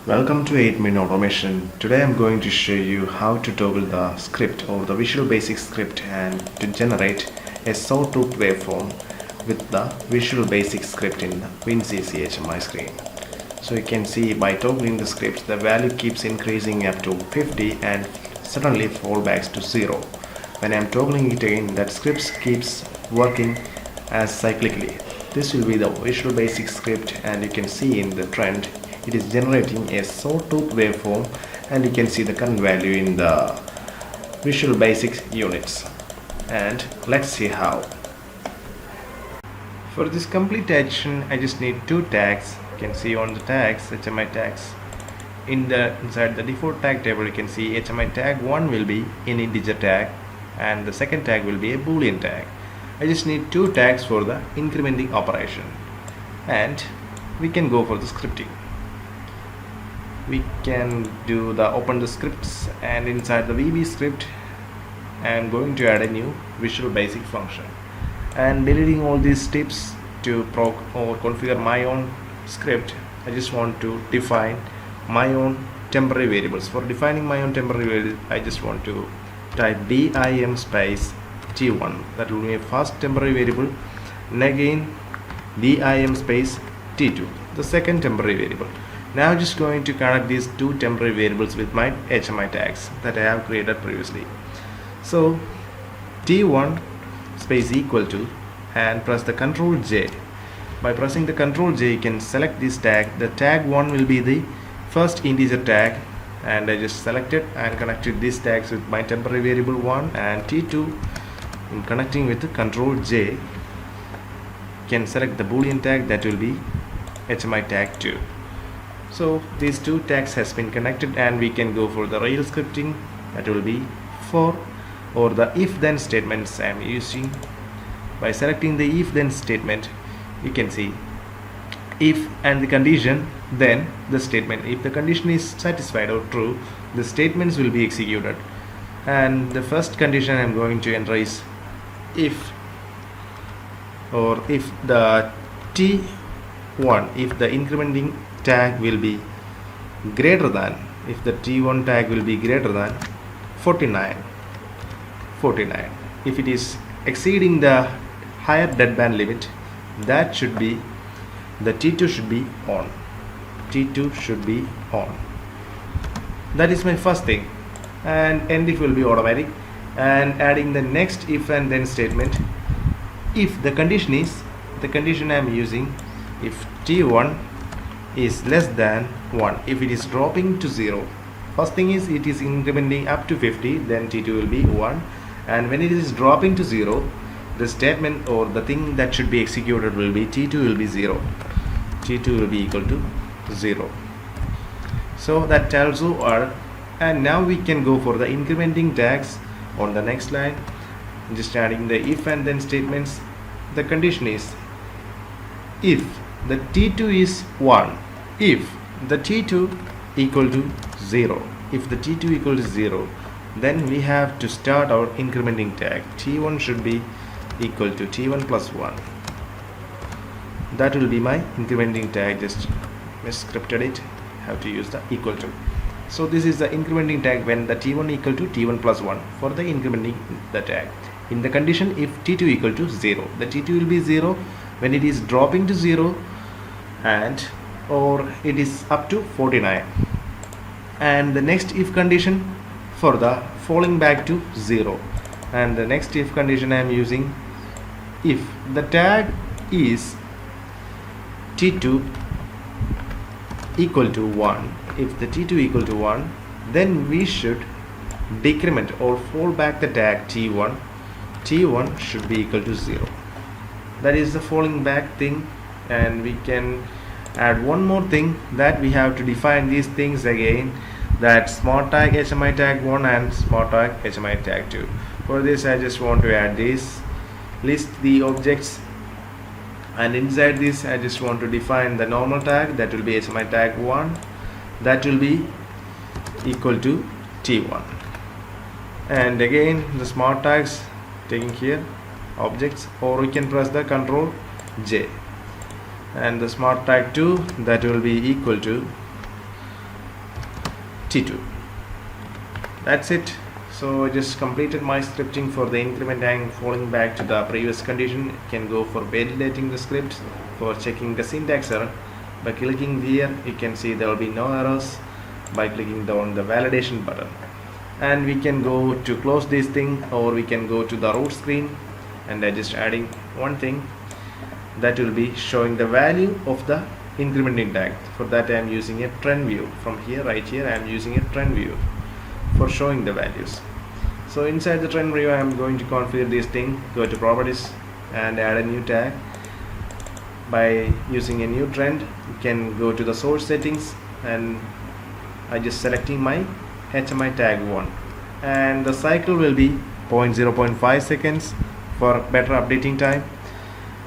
Welcome to 8-Minute Automation. Today I'm going to show you how to toggle the script or the Visual Basic script and to generate a sawtooth waveform with the Visual Basic script in the WinCC HMI screen. So you can see by toggling the scripts the value keeps increasing up to 50 and suddenly fall back to 0. When I'm toggling it again, that script keeps working as cyclically. This will be the Visual Basic script, and you can see in the trend it is generating a sawtooth waveform, and you can see the current value in the Visual Basic units. And let's see how. For this complete action I just need two tags. You can see on the tags, HMI tags. Inside the default tag table you can see HMI tag 1 will be an integer tag and the second tag will be a boolean tag. I just need two tags for the incrementing operation, and we can go for the scripting. We can do the open the scripts, and inside the VB script I am going to add a new Visual Basic function and deleting all these steps to proc or configure my own script. I just want to define my own temporary variables. For defining my own temporary variable, I just want to type dim space t1, that will be a first temporary variable, and again dim space t2, the second temporary variable. Now I'm just going to connect these two temporary variables with my HMI tags that I have created previously. So t1 space equal to, and press the Ctrl J. By pressing the Ctrl J you can select this tag. The tag 1 will be the first integer tag, and I just selected and connected these tags with my temporary variable 1, and t2 in connecting with the Ctrl J can select the boolean tag, that will be HMI tag 2. So these two tags has been connected, and we can go for the real scripting, that will be for or the if then statements I am using. By selecting the if then statement you can see if and the condition, then the statement. If the condition is satisfied or true, the statements will be executed, and the first condition I am going to enter is if, or if the t1, if the incrementing tag will be greater than, if the t1 tag will be greater than 49. If it is exceeding the higher deadband limit, that should be, the t2 should be on. T2 should be on. That is my first thing, and end if will be automatic. And adding the next if and then statement, if the condition is, the condition I am using, if t1 is less than 1, if it is dropping to 0, first thing is it is incrementing up to 50, then t2 will be 1, and when it is dropping to 0, the statement or the thing that should be executed will be t2 will be 0. T2 will be equal to 0. So that tells you are, and now we can go for the incrementing tags on the next line. Just adding the if and then statements. The condition is if the t2 is 1, if the t2 equal to 0, if the t2 equal to 0, then we have to start our incrementing tag. T1 should be equal to t1 plus 1. That will be my incrementing tag. Just misscripted it, have to use the equal to. So this is the incrementing tag when the t1 equal to t1 plus 1 for the incrementing the tag. In the condition if t2 equal to 0, the t2 will be 0 when it is dropping to 0, and or it is up to 49. And the next if condition for the falling back to 0, and the next if condition I am using, if the tag is t2 equal to 1, if the t2 equal to 1, then we should decrement or fall back the tag t1. T1 should be equal to 0. That is the falling back thing, and we can add one more thing, that we have to define these things again, that smart tag HMI tag 1 and smart tag HMI tag 2. For this I just want to add this, list the objects, and inside this I just want to define the normal tag, that will be HMI tag 1, that will be equal to t1. And again the smart tags taking here objects, or we can press the Ctrl J, and the smart tag 2, that will be equal to T2. That's it. So I just completed my scripting for the increment and falling back to the previous condition. You can go for validating the script, for checking the syntax error. By clicking here, you can see there will be no errors by clicking on the validation button. And we can go to close this thing, or we can go to the root screen, and I just adding one thing that will be showing the value of the incrementing tag. For that I am using a trend view. From here, right here, I am using a trend view for showing the values. So inside the trend view, I am going to configure this thing. Go to properties and add a new tag. By using a new trend, you can go to the source settings, and I just selecting my HMI tag 1, and the cycle will be 0.5 seconds for better updating time.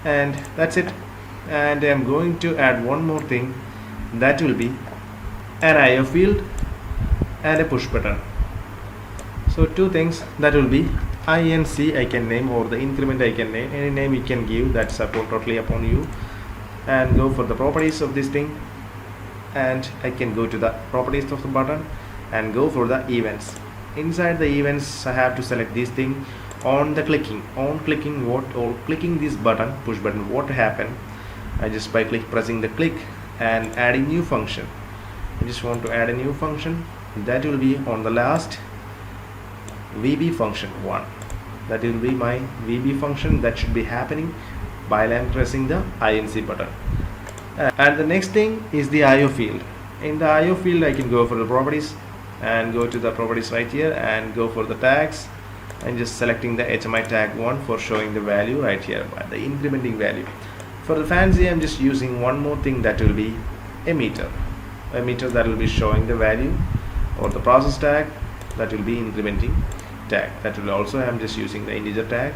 And that's it. And I'm going to add one more thing, that will be an IO field and a push button. So two things, that will be INC I can name, or the increment I can name, any name you can give, that's totally upon you. And go for the properties of this thing, and I can go to the properties of the button and go for the events. Inside the events, I have to select this thing. On clicking what, or clicking this button, push button, what happen? I just by pressing the click and adding new function. I just want to add a new function that will be on the last VB function 1. That will be my VB function that should be happening while I am pressing the INC button. And the next thing is the IO field. In the IO field, I can go for the properties and go to the properties right here and go for the tags, and just selecting the HMI tag 1 for showing the value right here, the incrementing value. For the fancy, I'm just using one more thing, that will be a meter that will be showing the value, or the process tag that will be incrementing tag. That will also, I'm just using the integer tag.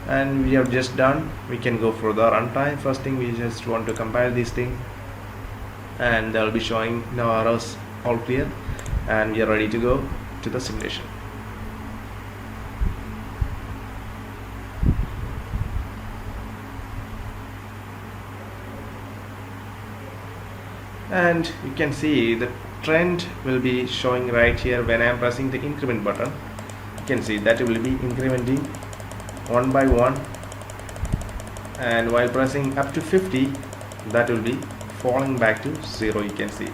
And we have just done. We can go for the runtime. First thing, we just want to compile this thing, and they will be showing no errors, all clear, and we are ready to go to the simulation. And you can see the trend will be showing right here. When I am pressing the increment button, you can see that it will be incrementing one by one, and while pressing up to 50, that will be falling back to 0, you can see.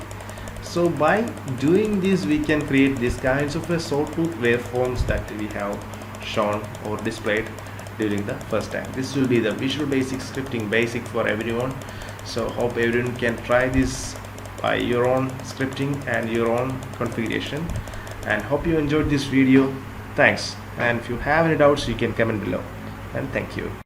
So by doing this, we can create these kinds of a sawtooth waveforms that we have shown or displayed during the first time. This will be the Visual Basic scripting basic for everyone. So hope everyone can try this by your own scripting and your own configuration, and hope you enjoyed this video. Thanks, and if you have any doubts, you can comment below, and thank you.